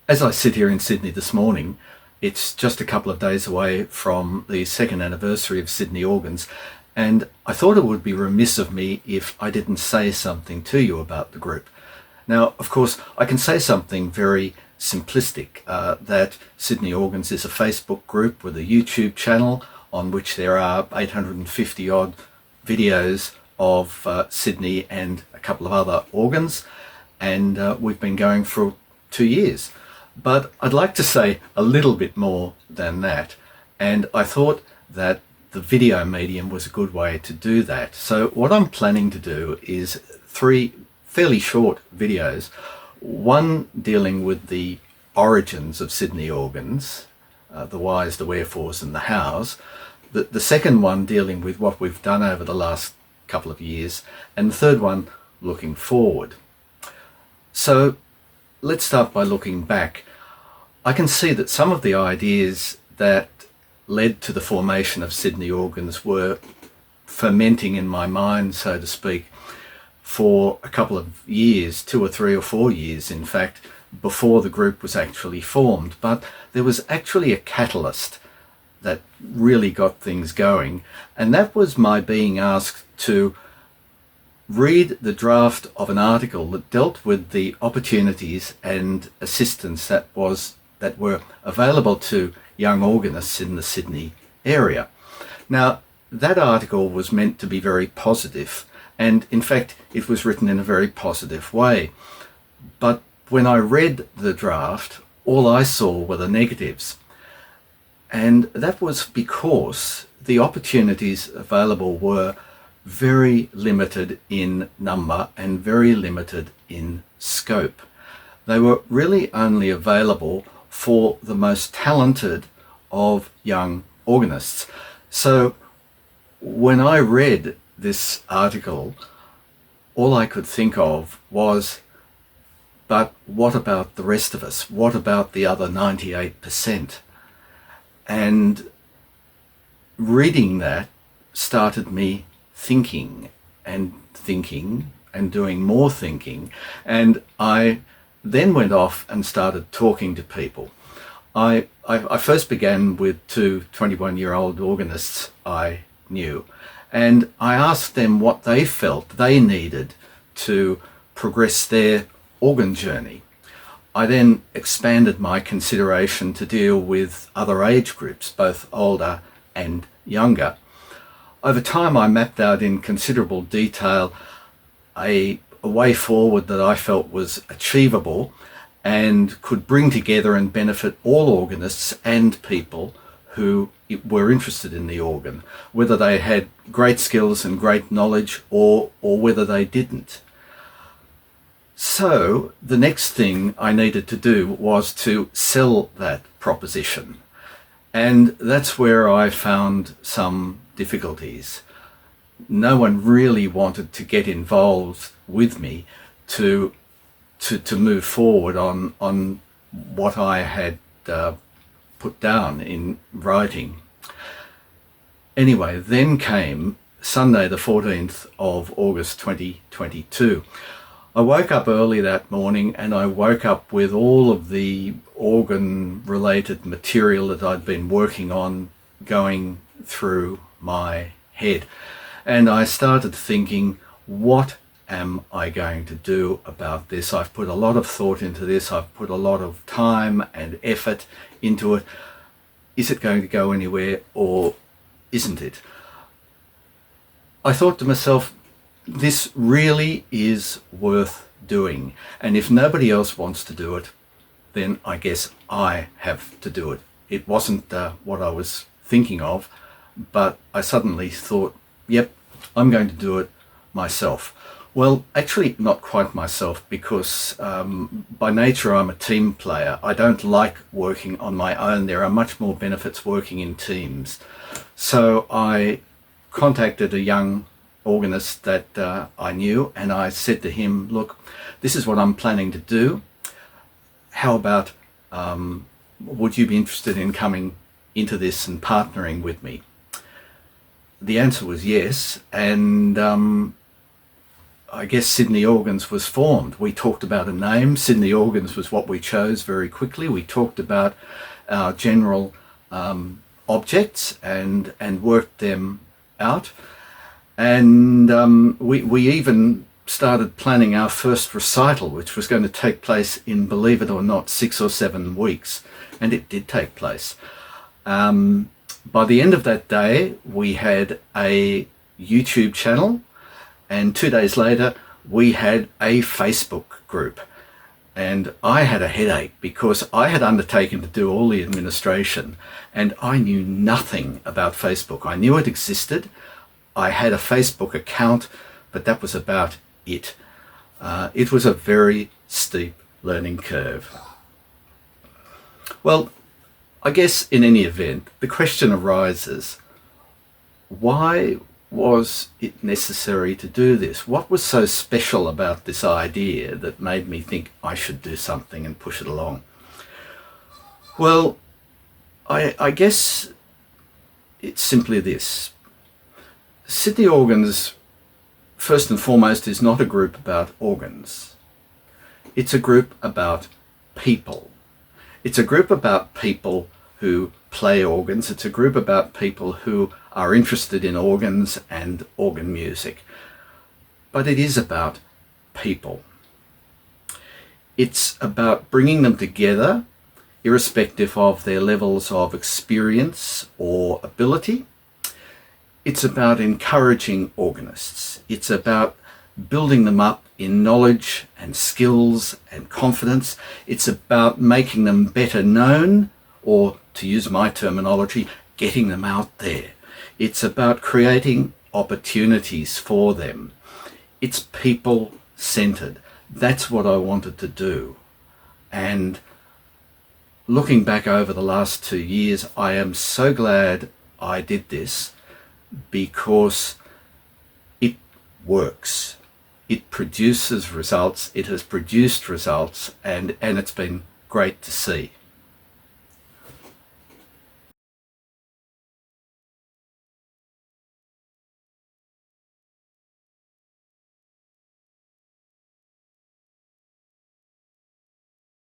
As I sit here in Sydney this morning, it's just a couple of days away from the second anniversary of Sydney Organs, and I thought it would be remiss of me if I didn't say something to you about the group. Now, of course, I can say something very simplistic, that Sydney Organs is a Facebook group with a YouTube channel on which there are 850 odd videos of Sydney and a couple of other organs, and we've been going for 2 years. But I'd like to say a little bit more than that, and I thought that the video medium was a good way to do that. So what I'm planning to do is 3 fairly short videos, one dealing with the origins of Sydney Organs, the whys, the wherefores and the hows, the second one dealing with what we've done over the last couple of years, and the third one looking forward. So let's start by looking back. I can see that some of the ideas that led to the formation of Sydney Organs were fermenting in my mind, so to speak, for a couple of years, 2 or 3 or 4 years, in fact, before the group was actually formed. But there was actually a catalyst that really got things going, and that was my being asked to read the draft of an article that dealt with the opportunities and assistance that were available to young organists in the Sydney area. Now, that article was meant to be very positive, and in fact it was written in a very positive way. But when I read the draft, all I saw were the negatives, and that was because the opportunities available were very limited in number and very limited in scope. They were really only available for the most talented of young organists. So when I read this article, all I could think of was, but what about the rest of us? What about the other 98%? And reading that started me thinking and doing more thinking, and I then went off and started talking to people. I first began with 2 21-year-old organists I knew, and I asked them what they felt they needed to progress their organ journey. I then expanded my consideration to deal with other age groups, both older and younger. Over time, I mapped out in considerable detail a way forward that I felt was achievable and could bring together and benefit all organists and people who were interested in the organ, whether they had great skills and great knowledge or whether they didn't. So the next thing I needed to do was to sell that proposition. And that's where I found some difficulties. No one really wanted to get involved with me to move forward on what I had put down in writing. Anyway, then came Sunday the 14th of August 2022. I woke up early that morning, and I woke up with all of the organ-related material that I'd been working on going through my head. And I started thinking, what am I going to do about this? I've put a lot of thought into this. I've put a lot of time and effort into it. Is it going to go anywhere, or isn't it? I thought to myself, this really is worth doing, and if nobody else wants to do it, then I guess I have to do it. It wasn't what I was thinking of, but I suddenly thought, yep, I'm going to do it myself. Well, actually not quite myself, because by nature I'm a team player. I don't like working on my own. There are much more benefits working in teams. So I contacted a young organist that I knew, and I said to him, look, this is what I'm planning to do. How about, would you be interested in coming into this and partnering with me? The answer was yes, and I guess Sydney Organs was formed. We talked about a name. Sydney Organs was what we chose very quickly. We talked about our general objects and worked them out. And we even started planning our first recital, which was going to take place in, believe it or not, 6 or 7 weeks. And it did take place. By the end of that day, we had a YouTube channel, and 2 days later, we had a Facebook group. And I had a headache because I had undertaken to do all the administration, and I knew nothing about Facebook. I knew it existed. I had a Facebook account, but that was about it. It was a very steep learning curve. Well, I guess in any event, the question arises, why was it necessary to do this? What was so special about this idea that made me think I should do something and push it along? Well, I guess it's simply this. Sydney Organs, first and foremost, is not a group about organs. It's a group about people. It's a group about people who play organs. It's a group about people who are interested in organs and organ music. But it is about people. It's about bringing them together, irrespective of their levels of experience or ability. It's about encouraging organists. It's about building them up in knowledge and skills and confidence. It's about making them better known, or to use my terminology, getting them out there. It's about creating opportunities for them. It's people-centered. That's what I wanted to do. And looking back over the last 2 years, I am so glad I did this, because it works. It produces results. It has produced results, and it's been great to see.